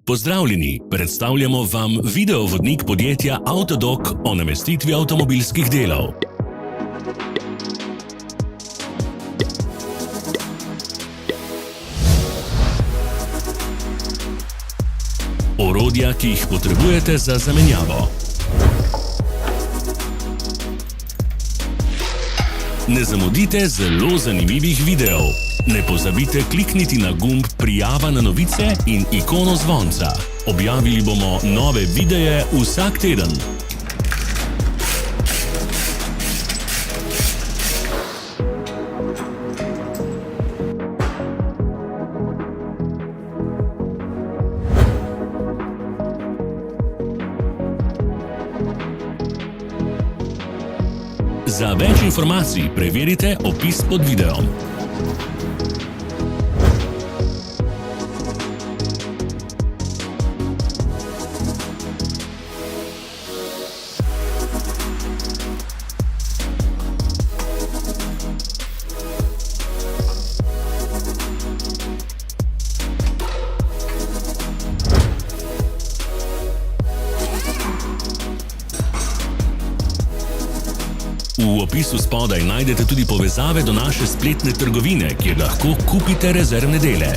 Pozdravljeni, predstavljamo vam videovodnik podjetja Avtodok o namestitvi avtomobilskih delov. Orodja, ki jih potrebujete za zamenjavo. Ne zamudite zelo zanimivih videov. Ne pozabite klikniti na gumb Prijava na novice in ikono zvonca. Objavili bomo nove videe vsak teden. Za več informacij preverite opis pod videom. V opisu spodaj najdete tudi povezave do naše spletne trgovine, kjer lahko kupite rezervne dele.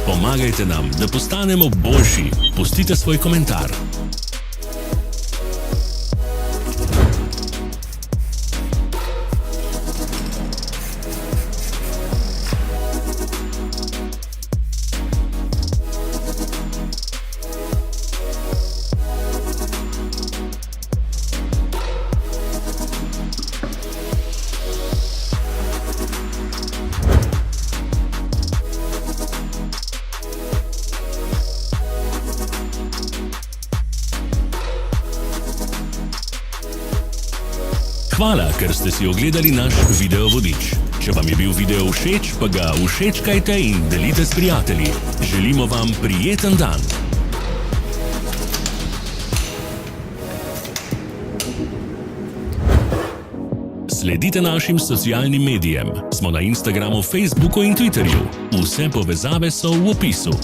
Pomagajte nam, da postanemo boljši. Pustite svoj komentar. Hvala, ker ste si ogledali naš videovodič. Če vam je bil video všeč, pa ga všečkajte in delite s prijatelji. Želimo vam prijeten dan. Sledite našim socialnim medijem. Smo na Instagramu, Facebooku in Twitterju. Vse povezave so v opisu.